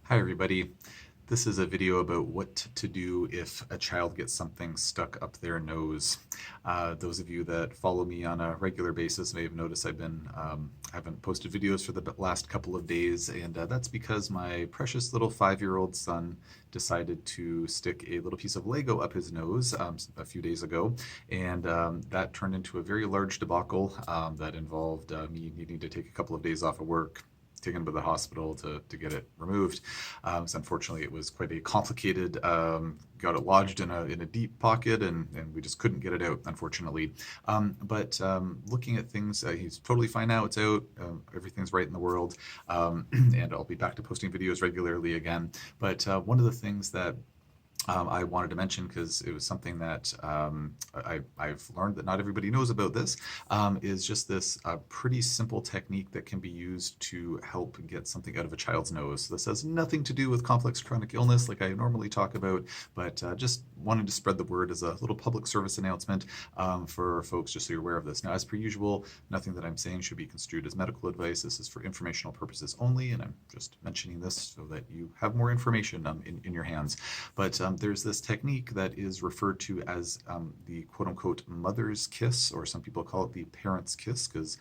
Hi everybody. This is a video about what to do if a child gets something stuck up their nose. Those of you that follow me on a regular basis may have noticed I haven't posted videos for the last couple of days, and that's because my precious little 5-year-old son decided to stick a little piece of Lego up his nose a few days ago, and that turned into a very large debacle that involved me needing to take a couple of days off of work, taken to the hospital to get it removed. So unfortunately, it was quite a complicated. Got it lodged in a deep pocket, and we just couldn't get it out, unfortunately. But looking at things, he's totally fine now. It's out. Everything's right in the world, and I'll be back to posting videos regularly again. But one of the things that I wanted to mention, because it was something that I've learned that not everybody knows about this, is just this pretty simple technique that can be used to help get something out of a child's nose. This has nothing to do with complex chronic illness like I normally talk about, but just wanted to spread the word as a little public service announcement for folks, just so you're aware of this. Now, as per usual, nothing that I'm saying should be construed as medical advice. This is for informational purposes only, and I'm just mentioning this so that you have more information in your hands. But there's this technique that is referred to as the quote-unquote mother's kiss, or some people call it the parent's kiss, because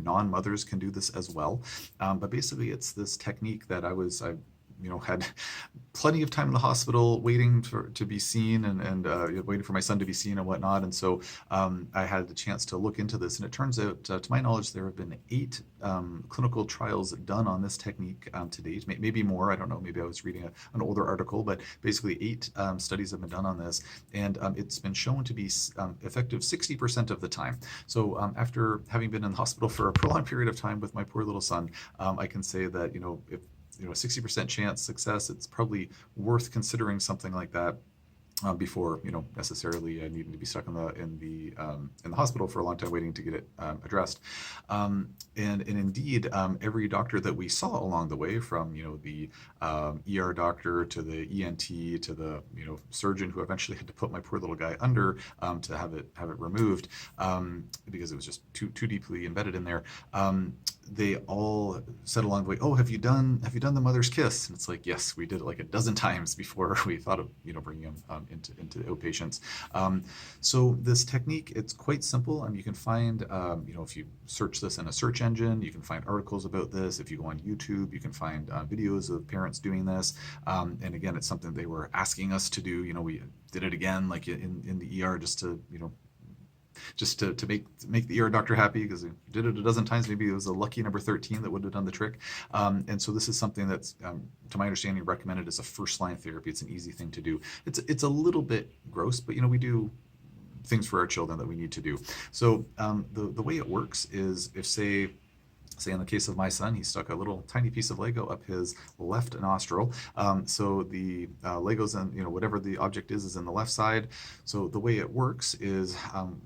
non-mothers can do this as well. But basically, it's this technique that I had plenty of time in the hospital waiting to be seen, and waiting for my son to be seen and whatnot. And so I had the chance to look into this, and it turns out, to my knowledge, there have been 8 clinical trials done on this technique to date, maybe more. I don't know. Maybe I was reading an older article, but basically 8 studies have been done on this, and it's been shown to be effective 60% of the time. So after having been in the hospital for a prolonged period of time with my poor little son, I can say that if 60% chance success, it's probably worth considering something like that before necessarily needing to be stuck in the hospital for a long time waiting to get it addressed. And indeed, every doctor that we saw along the way, from the ER doctor to the ENT to the surgeon who eventually had to put my poor little guy under to have it removed because it was just too deeply embedded in there. They all said along the way, "Oh, have you done the mother's kiss?" And it's like, yes, we did it like a dozen times before we thought of bringing him into outpatients. So this technique, it's quite simple. You can find if you search this in a search engine, you can find articles about this. If you go on YouTube, you can find videos of parents doing this. And again, it's something they were asking us to do. We did it again, like in the ER, just to make the ER doctor happy, because we did it a dozen times. Maybe it was a lucky number 13 that would have done the trick. And so this is something that's, to my understanding, recommended as a first-line therapy. It's an easy thing to do. It's a little bit gross, but we do things for our children that we need to do. So the way it works is, if say in the case of my son, he stuck a little tiny piece of Lego up his left nostril. So the Lego's in, whatever the object is in the left side. So the way it works is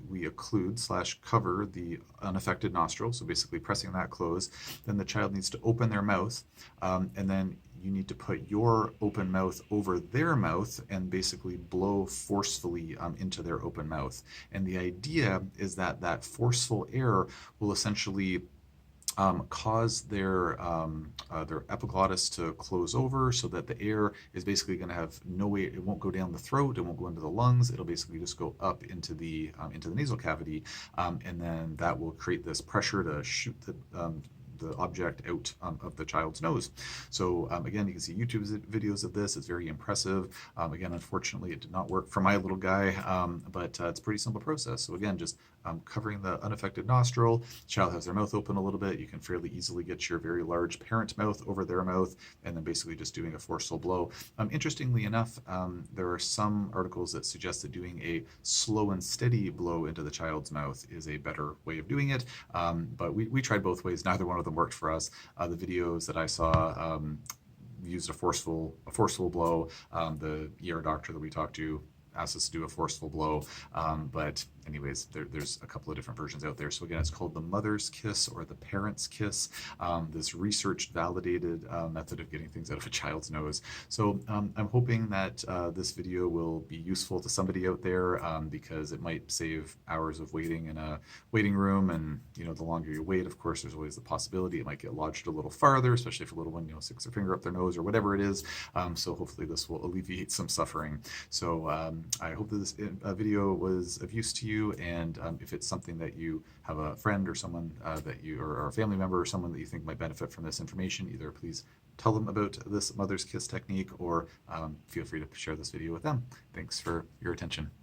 we occlude/cover the unaffected nostril. So basically pressing that closed. Then the child needs to open their mouth, and then you need to put your open mouth over their mouth and basically blow forcefully into their open mouth. And the idea is that forceful air will essentially cause their epiglottis to close over, so that the air is basically going to have no way. It won't go down the throat. It won't go into the lungs. It'll basically just go up into the nasal cavity, and then that will create this pressure to shoot the object out of the child's nose. So again, you can see YouTube videos of this. It's very impressive. Again, unfortunately, it did not work for my little guy, but it's a pretty simple process. So again, just covering the unaffected nostril. Child has their mouth open a little bit. You can fairly easily get your very large parent mouth over their mouth, and then basically just doing a forceful blow. Interestingly enough, there are some articles that suggest that doing a slow and steady blow into the child's mouth is a better way of doing it. But we tried both ways. Neither one of them worked for us. The videos that I saw used a forceful blow. The ER doctor that we talked to asked us to do a forceful blow, but anyways, there's a couple of different versions out there. So again, it's called the mother's kiss or the parent's kiss, this research validated method of getting things out of a child's nose. So I'm hoping that this video will be useful to somebody out there, because it might save hours of waiting in a waiting room. And the longer you wait, of course, there's always the possibility it might get lodged a little farther, especially if a little one sticks their finger up their nose or whatever it is. So hopefully this will alleviate some suffering. So I hope that this video was of use to you, and if it's something that you have a friend or someone that you or a family member or someone that you think might benefit from this information, either please tell them about this mother's kiss technique, or feel free to share this video with them. Thanks for your attention.